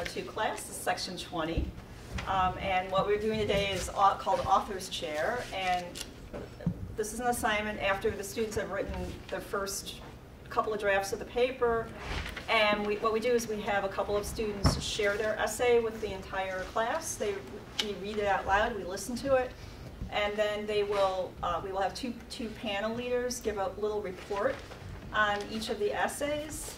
102 class, this is section 20. And what we're doing today is called Author's Chair. And this is an assignment after the students have written their first couple of drafts of the paper. And what we do is we have a couple of students share their essay with the entire class. We read it out loud, we listen to it. And then we will have two panel leaders give a little report on each of the essays,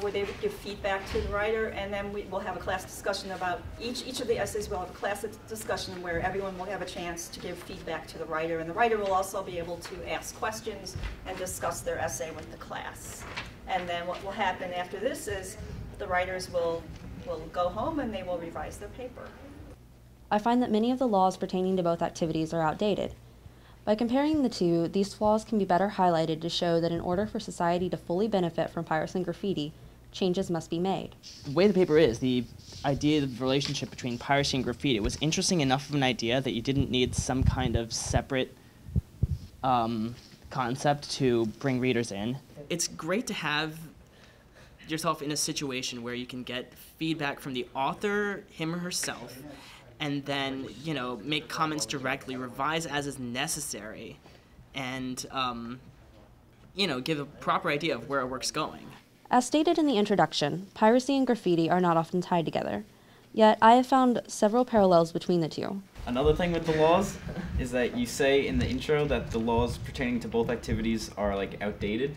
where they would give feedback to the writer, and then we'll have a class discussion about each of the essays. We'll have a class discussion where everyone will have a chance to give feedback to the writer, and the writer will also be able to ask questions and discuss their essay with the class. And then what will happen after this is the writers will go home and they will revise their paper. I find that many of the laws pertaining to both activities are outdated. By comparing the two, these flaws can be better highlighted to show that in order for society to fully benefit from piracy and graffiti, changes must be made. The way the paper is, the idea of the relationship between piracy and graffiti was interesting enough of an idea that you didn't need some kind of separate concept to bring readers in. It's great to have yourself in a situation where you can get feedback from the author, him or herself, and then, make comments directly, revise as is necessary, and, give a proper idea of where a work's going. As stated in the introduction, piracy and graffiti are not often tied together. Yet, I have found several parallels between the two. Another thing with the laws is that you say in the intro that the laws pertaining to both activities are, outdated,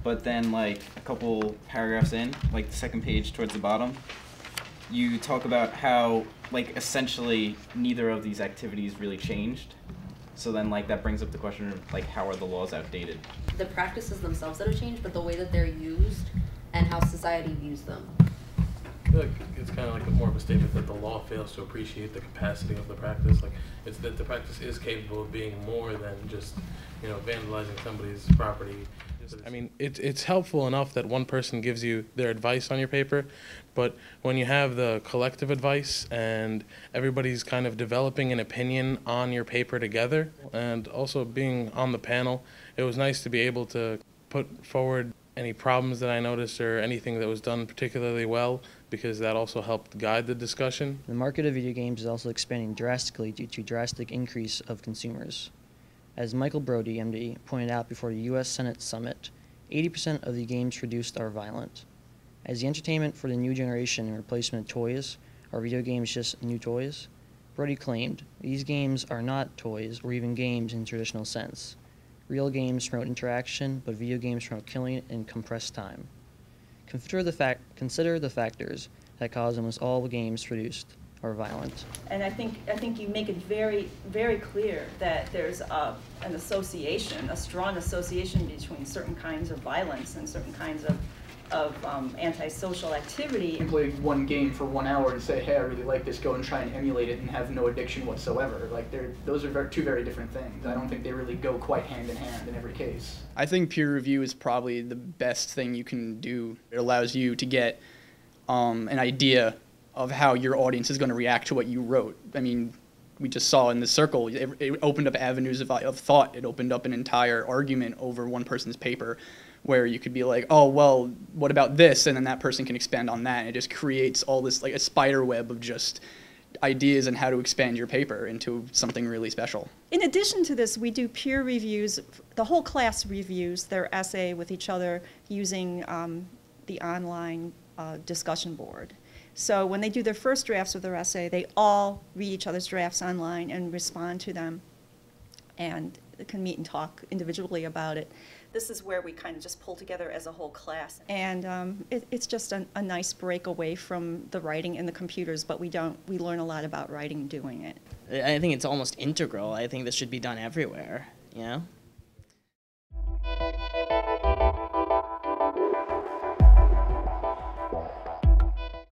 but then, a couple paragraphs in, the second page towards the bottom, you talk about how, essentially neither of these activities really changed. So then, that brings up the question of, how are the laws outdated? The practices themselves that have changed, but the way that they're used and how society views them. I feel like it's kind of more of a statement that the law fails to appreciate the capacity of the practice. It's that the practice is capable of being more than just, vandalizing somebody's property. I mean, it's helpful enough that one person gives you their advice on your paper, but when you have the collective advice and everybody's kind of developing an opinion on your paper together, and also being on the panel, it was nice to be able to put forward any problems that I noticed or anything that was done particularly well, because that also helped guide the discussion. The market of video games is also expanding drastically due to drastic increase of consumers. As Michael Brody, MD, pointed out before the U.S. Senate Summit, 80% of the games produced are violent. As the entertainment for the new generation in replacement of toys, are video games just new toys? Brody claimed, these games are not toys or even games in traditional sense. Real games promote interaction, but video games promote killing in compressed time. Consider the factors that cause almost all the games produced are violent. And I think you make it very, very clear that there's an association, a strong association between certain kinds of violence and certain kinds of antisocial activity. Play one game for 1 hour and say, hey, I really like this, go and try and emulate it and have no addiction whatsoever. Those are two very different things. I don't think they really go quite hand in hand in every case. I think peer review is probably the best thing you can do. It allows you to get an idea of how your audience is going to react to what you wrote. I mean, we just saw in the circle, it opened up avenues of thought. It opened up an entire argument over one person's paper where you could be like, oh, well, what about this? And then that person can expand on that. And it just creates all this, a spider web of just ideas on how to expand your paper into something really special. In addition to this, we do peer reviews. The whole class reviews their essay with each other using the online discussion board. So when they do their first drafts of their essay, they all read each other's drafts online and respond to them, and can meet and talk individually about it. This is where we kind of just pull together as a whole class. And it's just a nice break away from the writing and the computers, but we learn a lot about writing doing it. I think it's almost integral. I think this should be done everywhere,